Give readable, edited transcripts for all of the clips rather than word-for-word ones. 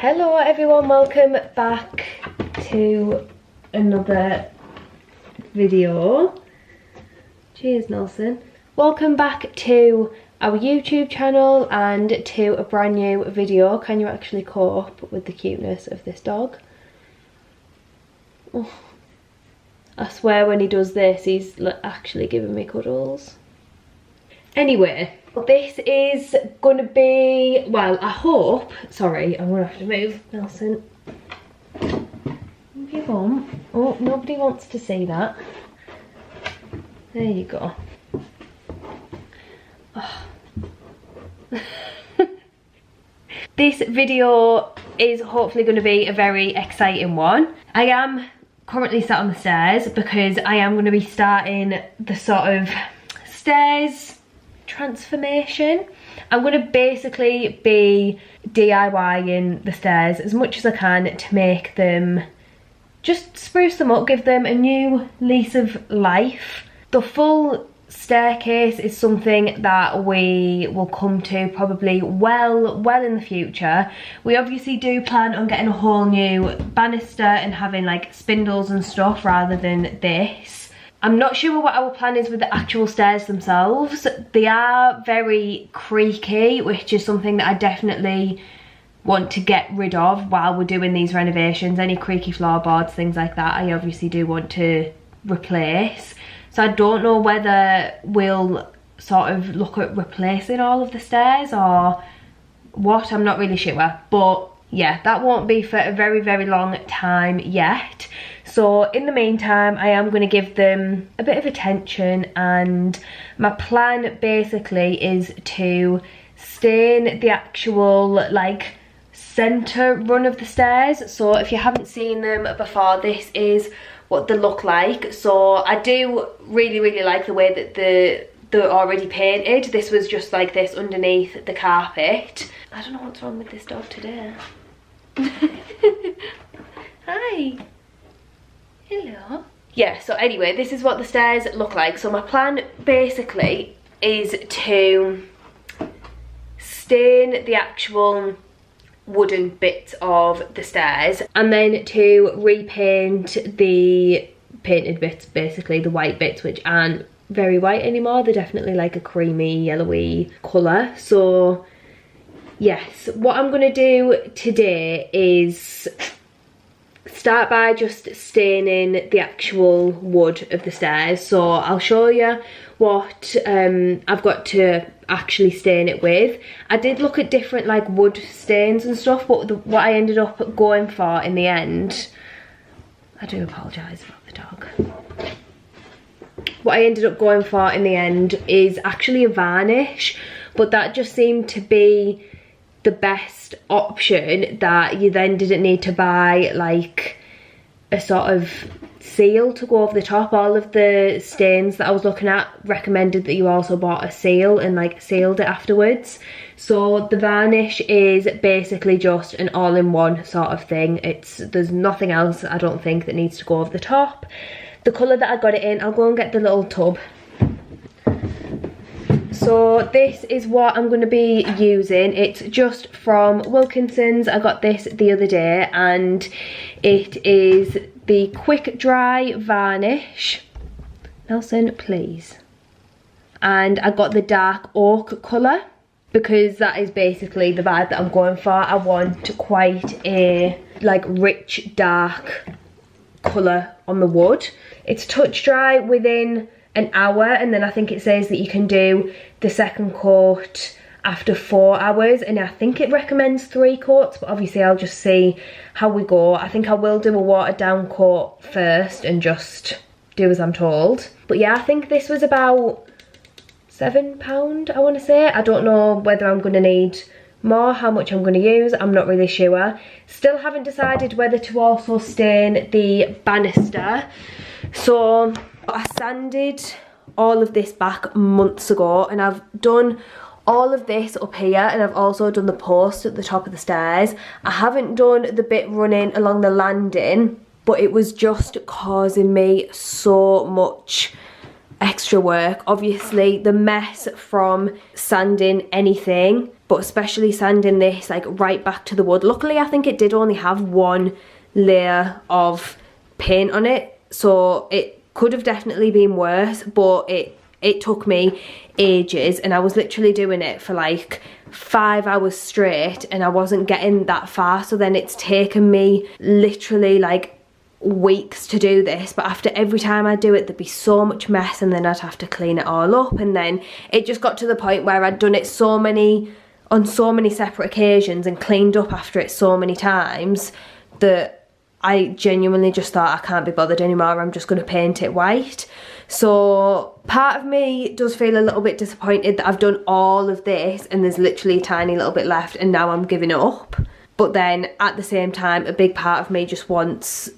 Hello everyone, welcome back to another video. Cheers Nelson. Welcome back to our YouTube channel and to a brand new video. Can you actually cope with the cuteness of this dog? Oh, I swear when he does this he's actually giving me cuddles. Anyway, this is gonna be, well, I hope, sorry, I'm gonna have to move, Nelson. If you want. Oh, nobody wants to see that. There you go. Oh. This video is hopefully going to be a very exciting one. I am currently sat on the stairs because I am going to be starting the sort of stairs transformation. I'm going to basically be DIYing the stairs as much as I can to make them, just spruce them up, give them a new lease of life. The full staircase is something that we will come to probably well in the future. We obviously do plan on getting a whole new banister and having like spindles and stuff rather than this. I'm not sure what our plan is with the actual stairs themselves. They are very creaky, which is something that I definitely want to get rid of while we're doing these renovations. Any creaky floorboards, things like that, I obviously do want to replace. So I don't know whether we'll sort of look at replacing all of the stairs or what, I'm not really sure. But yeah, that won't be for a very long time yet. So in the meantime, I am going to give them a bit of attention, and my plan basically is to stain the actual like center run of the stairs. So if you haven't seen them before, this is what they look like. So I do really like the way that they're already painted. This was just like this underneath the carpet. I don't know what's wrong with this dog today. Hi. Hello. Yeah, so anyway, this is what the stairs look like. So my plan basically is to stain the actual wooden bits of the stairs and then to repaint the painted bits, basically the white bits, which aren't very white anymore. They're definitely like a creamy yellowy colour. So yes, what I'm going to do today is start by just staining the actual wood of the stairs. So I'll show you what I've got to actually stain it with. I did look at different like wood stains and stuff, but what I ended up going for in the end, I do apologise about the dog. What I ended up going for in the end is actually a varnish, but that just seemed to be the best option, that you then didn't need to buy like a sort of seal to go over the top. All of the stains that I was looking at recommended that you also bought a seal and like sealed it afterwards. So the varnish is basically just an all-in-one sort of thing. There's nothing else I don't think that needs to go over the top. The colour that I got it in, I'll go and get the little tub. So this is what I'm going to be using. It's just from Wilkinson's. I got this the other day and it is the Quick Dry Varnish. Nelson, please. And I got the dark oak colour because that is basically the vibe that I'm going for. I want quite a like rich dark colour on the wood. It's touch dry within an hour, and then I think it says that you can do the second coat after 4 hours, and I think it recommends 3 coats, but obviously I'll just see how we go. I think I will do a watered down coat first and just do as I'm told. But yeah, I think this was about £7, I want to say. I don't know whether I'm going to need more, how much I'm going to use, I'm not really sure. Still haven't decided whether to also stain the banister. So I sanded all of this back months ago, and I've done all of this up here, and I've also done the post at the top of the stairs. I haven't done the bit running along the landing, but it was just causing me so much extra work. Obviously the mess from sanding anything but especially sanding this like right back to the wood. Luckily I think it did only have one layer of paint on it, so it could have definitely been worse, but it took me ages, and I was literally doing it for like 5 hours straight and I wasn't getting that far. So then it's taken me literally like weeks to do this, but after every time I do it there'd be so much mess, and then I'd have to clean it all up, and then it just got to the point where I'd done it on so many separate occasions and cleaned up after it so many times that I genuinely just thought, I can't be bothered anymore, I'm just going to paint it white. So part of me does feel a little bit disappointed that I've done all of this and there's literally a tiny little bit left and now I'm giving up. But then at the same time, a big part of me just wants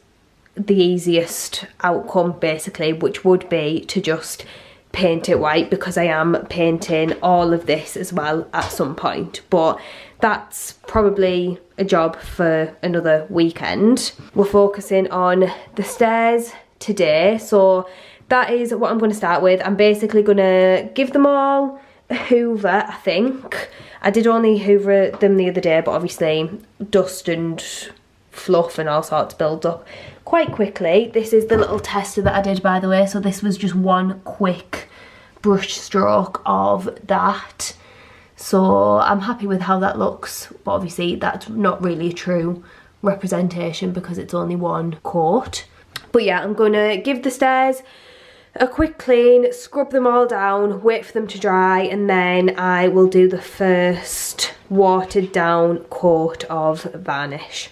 the easiest outcome basically, which would be to just paint it white, because I am painting all of this as well at some point, but that's probably a job for another weekend. We're focusing on the stairs today, so that is what I'm going to start with. I'm basically going to give them all a hoover, I think. I did only hoover them the other day, but obviously dust and fluff and all sorts build up quite quickly. This is the little tester that I did, by the way, so this was just one quick brush stroke of that. So I'm happy with how that looks, but obviously that's not really a true representation because it's only one coat. But yeah, I'm gonna give the stairs a quick clean, scrub them all down, wait for them to dry, and then I will do the first watered down coat of varnish.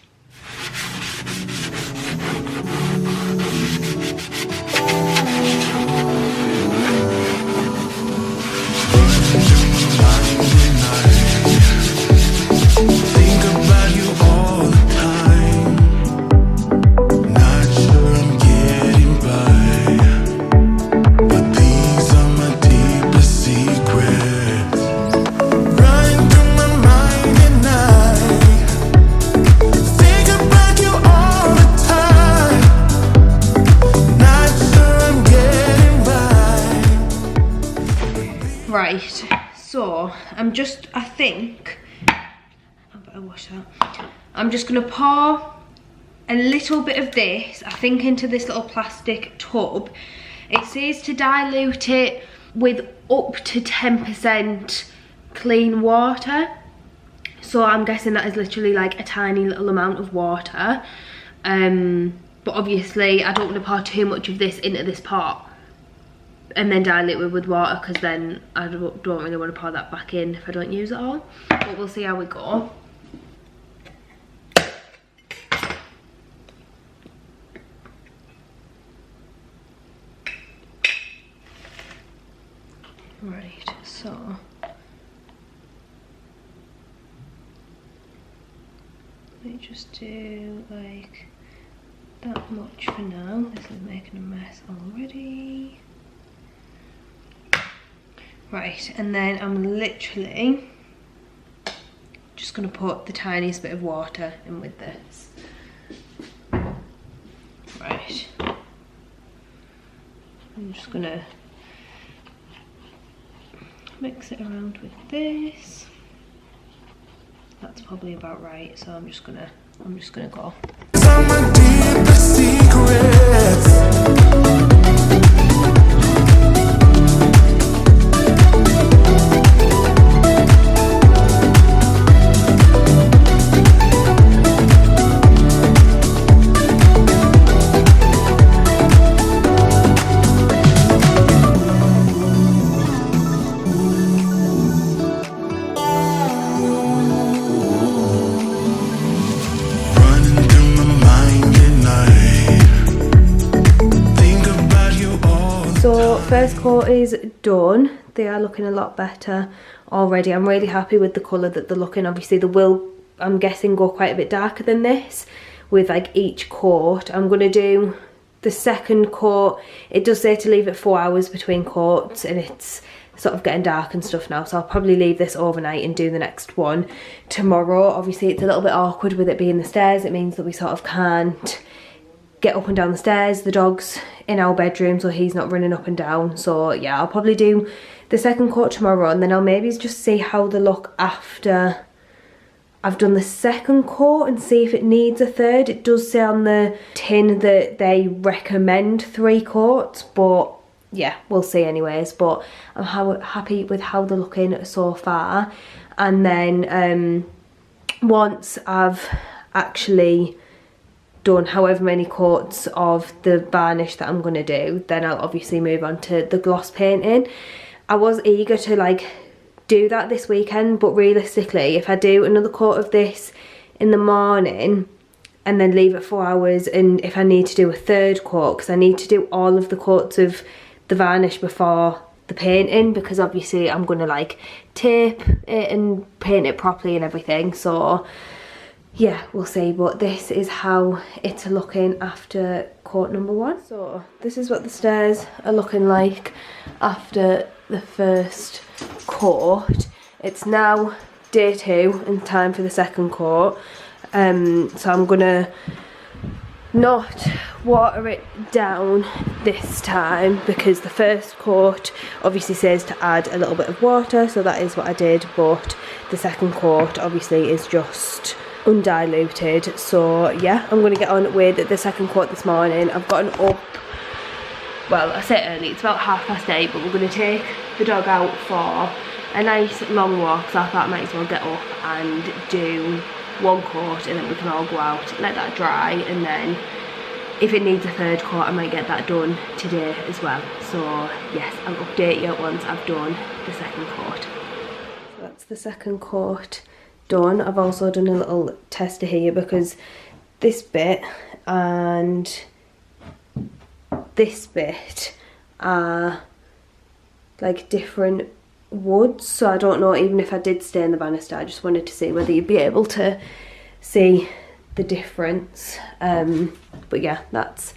Right, so I think, I better wash that. I'm just gonna pour a little bit of this, I think, into this little plastic tub. It says to dilute it with up to 10% clean water. So I'm guessing that is literally like a tiny little amount of water. But obviously I don't want to pour too much of this into this pot and then dilute it with water, because then I don't really want to pour that back in if I don't use it all. But we'll see how we go. Right, so let me just do like that much for now. This is making a mess already. Right, and then I'm literally just going to put the tiniest bit of water in with this. Right. I'm just going to mix it around with this. That's probably about right, so I'm just gonna go. First coat is done. They are looking a lot better already. I'm really happy with the colour that they're looking. Obviously they will, I'm guessing, go quite a bit darker than this with like each coat. I'm going to do the second coat. It does say to leave it 4 hours between coats, and it's sort of getting dark and stuff now, so I'll probably leave this overnight and do the next one tomorrow. Obviously it's a little bit awkward with it being the stairs. It means that we sort of can't get up and down the stairs. The dog's in our bedroom so he's not running up and down. So yeah, I'll probably do the second coat tomorrow, and then I'll maybe just see how they look after I've done the second coat and see if it needs a third. It does say on the tin that they recommend 3 coats, but yeah, we'll see anyways. But I'm happy with how they're looking so far. And then once I've actually done however many coats of the varnish that I'm going to do, then I'll obviously move on to the gloss painting. I was eager to like do that this weekend, but realistically if I do another coat of this in the morning and then leave it 4 hours, and if I need to do a third coat, because I need to do all of the coats of the varnish before the painting, because obviously I'm going to like tape it and paint it properly and everything. So yeah, we'll see. But this is how it's looking after coat number 1. So this is what the stairs are looking like after the first coat. It's now day 2 and time for the second coat. So I'm gonna not water it down this time, because the first coat obviously says to add a little bit of water, so that is what I did. But the second coat obviously is just undiluted. So yeah, I'm going to get on with the second coat this morning. I've gotten up, well, I say early, it's about 8:30, but we're going to take the dog out for a nice long walk, so I thought I might as well get up and do 1 coat, and then we can all go out, let that dry, and then if it needs a third coat I might get that done today as well. So yes, I'll update you once I've done the second coat. So that's the second coat done. I've also done a little tester here, because this bit and this bit are like different woods, so I don't know, even if I did stain the banister, I just wanted to see whether you'd be able to see the difference. But yeah, that's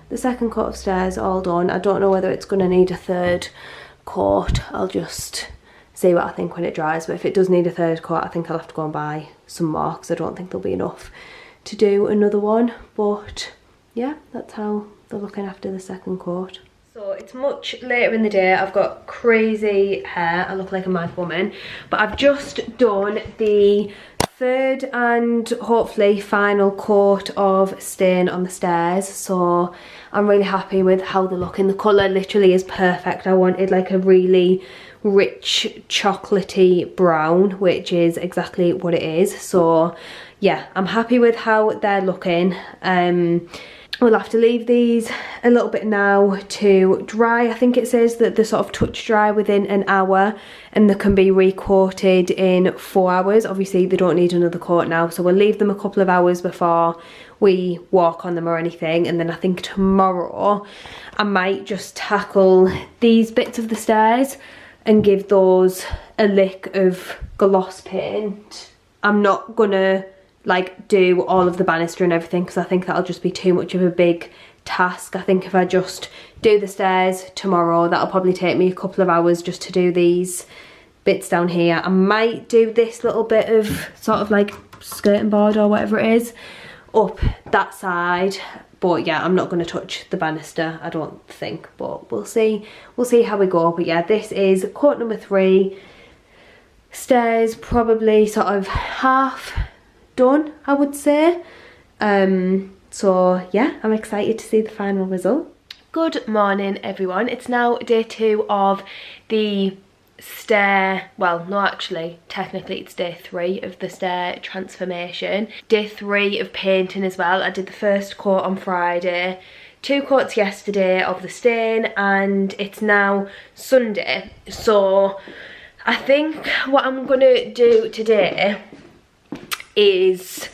the second coat of stairs all done. I don't know whether it's going to need a third coat. I'll just see what I think when it dries, but if it does need a third coat I think I'll have to go and buy some more, because I don't think there'll be enough to do another one. But yeah, that's how they're looking after the second coat. So it's much later in the day, I've got crazy hair, I look like a mad woman, but I've just done the third and hopefully final coat of stain on the stairs. So I'm really happy with how they're looking. The colour literally is perfect. I wanted like a really rich chocolatey brown, which is exactly what it is. So yeah, I'm happy with how they're looking. We'll have to leave these a little bit now to dry. I think it says that they're sort of touch dry within an hour, and they can be recoated in 4 hours. Obviously they don't need another coat now, so we'll leave them a couple of hours before we walk on them or anything. And then I think tomorrow I might just tackle these bits of the stairs and give those a lick of gloss paint. I'm not gonna like do all of the banister and everything, because I think that'll just be too much of a big task. I think if I just do the stairs tomorrow, that'll probably take me a couple of hours just to do these bits down here. I might do this little bit of sort of like skirting board or whatever it is up that side, but yeah, I'm not going to touch the banister, I don't think, but we'll see how we go. But yeah, this is coat number 3. Stairs probably sort of half done, I would say. So yeah, I'm excited to see the final result. Good morning everyone, it's now day 2 of the stair, well no, actually technically it's day 3 of the stair transformation, day 3 of painting as well. I did the first coat on Friday, 2 coats yesterday of the stain, and it's now Sunday. So I think what I'm gonna do today is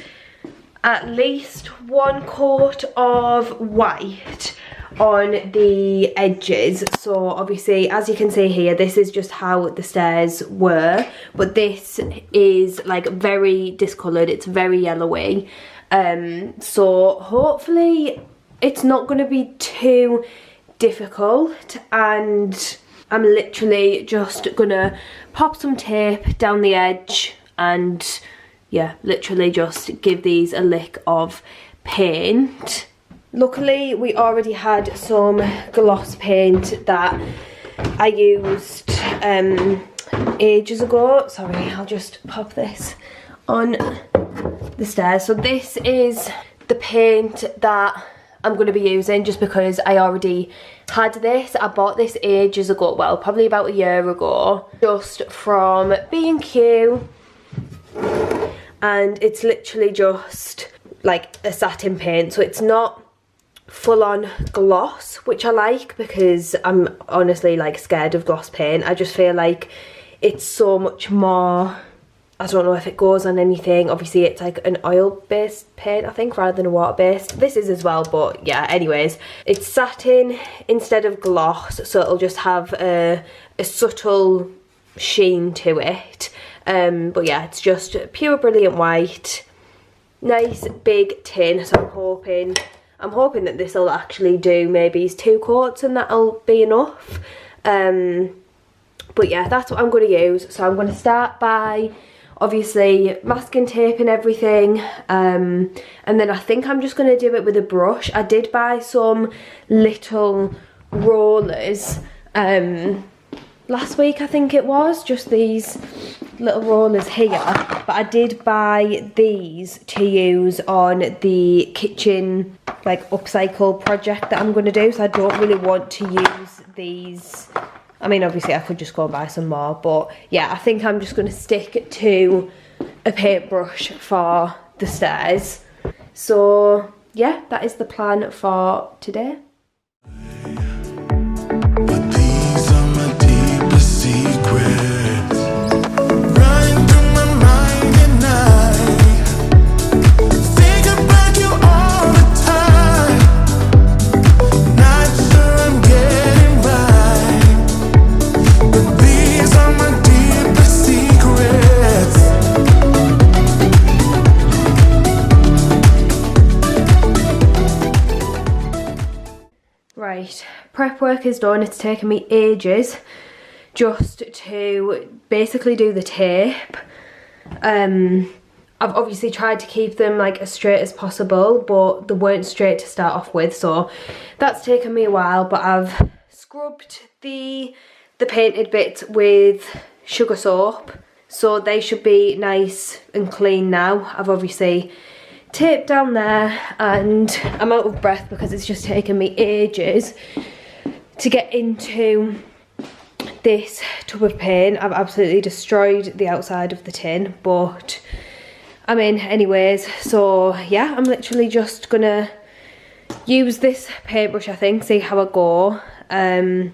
at least 1 coat of white on the edges. So obviously, as you can see here, this is just how the stairs were, but this is like very discoloured, it's very yellowy. So hopefully it's not going to be too difficult, and I'm literally just gonna pop some tape down the edge and yeah, literally just give these a lick of paint Luckily we already had some gloss paint that I used ages ago. Sorry, I'll just pop this on the stairs. So this is the paint that I'm going to be using, just because I already had this. I bought this ages ago, well, probably about a year ago, just from B&Q, and it's literally just like a satin paint, so it's not full on gloss, which I like, because I'm honestly like scared of gloss paint. I just feel like it's so much more, I don't know if it goes on anything. Obviously it's like an oil based paint, I think, rather than a water based. This is as well, but yeah, anyways, it's satin instead of gloss, so it'll just have a subtle sheen to it. But yeah, it's just pure brilliant white, nice big tin. So I'm hoping that this will actually do maybe 2 coats and that'll be enough. But yeah, that's what I'm going to use. So I'm going to start by obviously masking tape and everything, and then I think I'm just going to do it with a brush. I did buy some little rollers last week, I think it was, just these little rollers here, but I did buy these to use on the kitchen like upcycle project that I'm going to do, so I don't really want to use these. I mean, obviously I could just go and buy some more, but yeah, I think I'm just going to stick to a paintbrush for the stairs. So yeah, that is the plan for today. Right, prep work is done. It's taken me ages just to basically do the tape. I've obviously tried to keep them like as straight as possible, but they weren't straight to start off with, so that's taken me a while. But I've scrubbed the painted bits with sugar soap, so they should be nice and clean now. I've obviously tape down there, and I'm out of breath because it's just taken me ages to get into this tub of paint. I've absolutely destroyed the outside of the tin, but I'm in anyways. So yeah, I'm literally just gonna use this paintbrush, I think, see how I go, and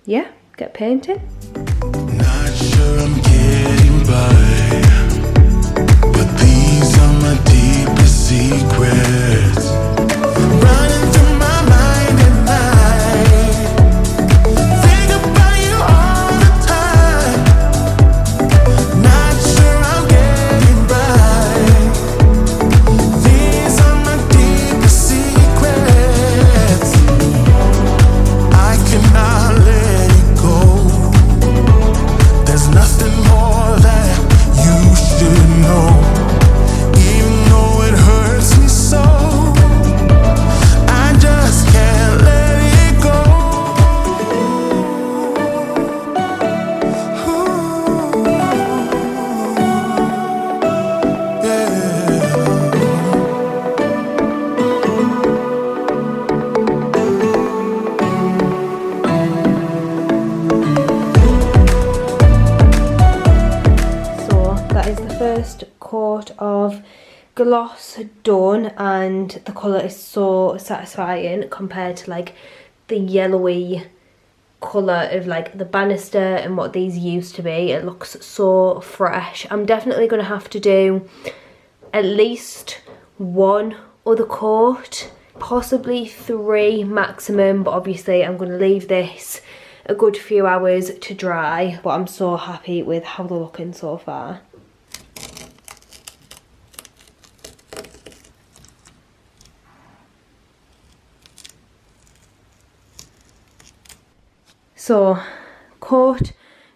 yeah, get painting. Not sure I'm getting by, but these are my deepest secrets, running through my mind at night. Think about you all the time. Not sure I'm getting right. These are my deepest secrets. I cannot let it go. There's nothing more that you should know. Coat of gloss done, and the colour is so satisfying compared to like the yellowy colour of like the banister and what these used to be. It looks so fresh. I'm definitely going to have to do at least one other coat, possibly 3 maximum, but obviously I'm going to leave this a good few hours to dry. But I'm so happy with how they're looking so far. So coat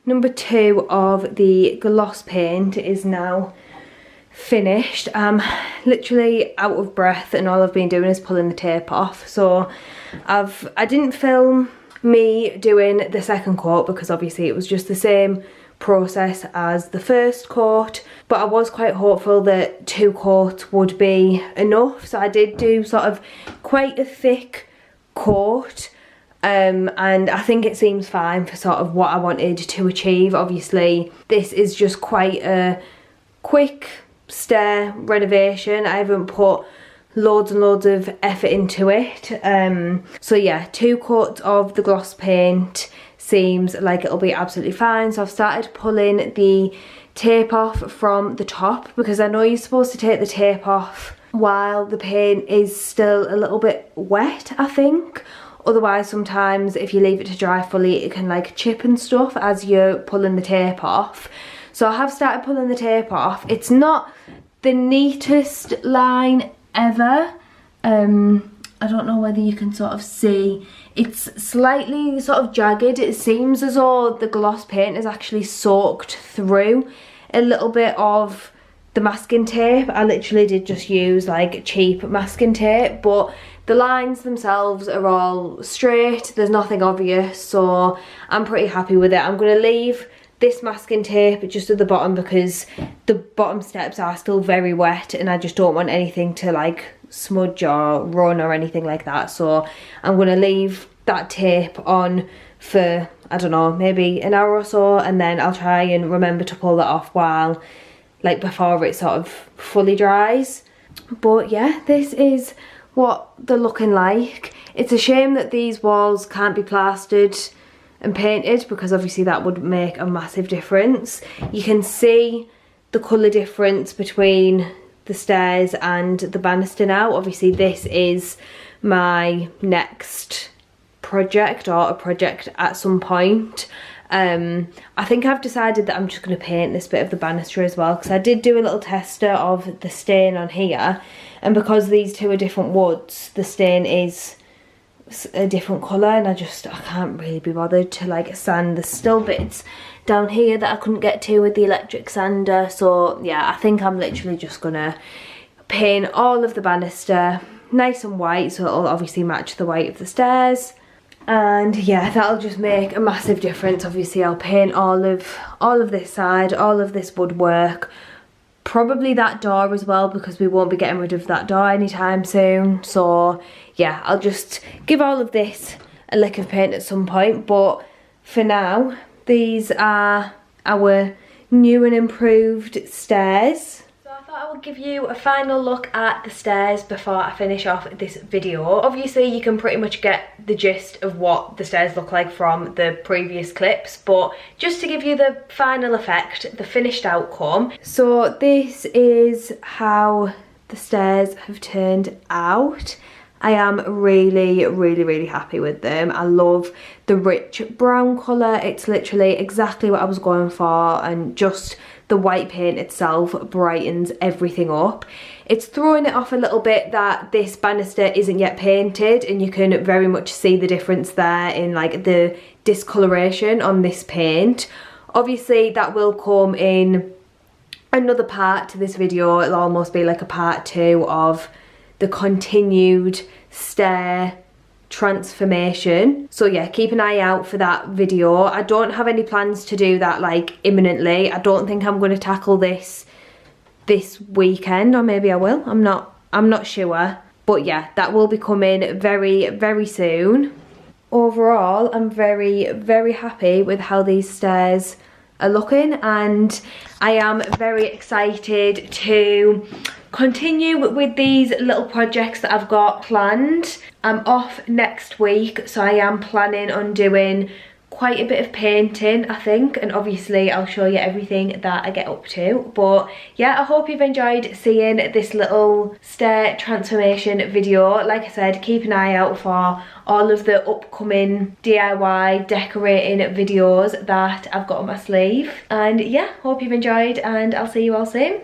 number 2 of the gloss paint is now finished. I'm literally out of breath and all I've been doing is pulling the tape off. So I didn't film me doing the second coat because obviously it was just the same process as the first coat, but I was quite hopeful that 2 coats would be enough. So I did do sort of quite a thick coat, and I think it seems fine for sort of what I wanted to achieve. Obviously this is just quite a quick stair renovation. I haven't put loads and loads of effort into it. So yeah, 2 coats of the gloss paint seems like it'll be absolutely fine. So I've started pulling the tape off from the top, because I know you're supposed to take the tape off while the paint is still a little bit wet, I think. Otherwise sometimes if you leave it to dry fully it can like chip and stuff as you're pulling the tape off. So I have started pulling the tape off. It's not the neatest line ever. I don't know whether you can sort of see, it's slightly sort of jagged. It seems as though the gloss paint has actually soaked through a little bit of the masking tape. I literally did just use like cheap masking tape, but the lines themselves are all straight, there's nothing obvious, so I'm pretty happy with it. I'm going to leave this masking tape just at the bottom because the bottom steps are still very wet and I just don't want anything to like smudge or run or anything like that. So I'm going to leave that tape on for, I don't know, maybe an hour or so, and then I'll try and remember to pull that off while, like before it sort of fully dries. But yeah, this is what they're looking like. It's a shame that these walls can't be plastered and painted because obviously that would make a massive difference. You can see the colour difference between the stairs and the banister now. Obviously this is my next project, or a project at some point. I think I've decided that I'm just going to paint this bit of the banister as well, because I did do a little tester of the stain on here, and because these two are different woods, the stain is a different colour, and I can't really be bothered to like sand. There's still bits down here that I couldn't get to with the electric sander. So yeah, I think I'm literally just gonna paint all of the banister nice and white, so it'll obviously match the white of the stairs. And yeah, that'll just make a massive difference. Obviously I'll paint all of this side, all of this woodwork, probably that door as well, because we won't be getting rid of that door anytime soon. So yeah, I'll just give all of this a lick of paint at some point, but for now these are our new and improved stairs. So I thought I would give you a final look at the stairs before I finish off this video. Obviously you can pretty much get the gist of what the stairs look like from the previous clips, but just to give you the final effect, the finished outcome. So this is how the stairs have turned out. I am really happy with them. I love the rich brown colour. It's literally exactly what I was going for, and just the white paint itself brightens everything up. It's throwing it off a little bit that this banister isn't yet painted, and you can very much see the difference there in like the discoloration on this paint. Obviously that will come in another part to this video. It'll almost be like a part 2 of the continued stair transformation. So yeah, keep an eye out for that video. I don't have any plans to do that like imminently. I don't think I'm going to tackle this weekend, or maybe I will. I'm not sure, but yeah, that will be coming very soon. Overall I'm very happy with how these stairs are looking, and I am very excited to continue with these little projects that I've got planned. I'm off next week, so I am planning on doing quite a bit of painting, I think, and obviously I'll show you everything that I get up to. But yeah, I hope you've enjoyed seeing this little stair transformation video. Like I said, keep an eye out for all of the upcoming DIY decorating videos that I've got on my sleeve. And yeah, hope you've enjoyed, and I'll see you all soon.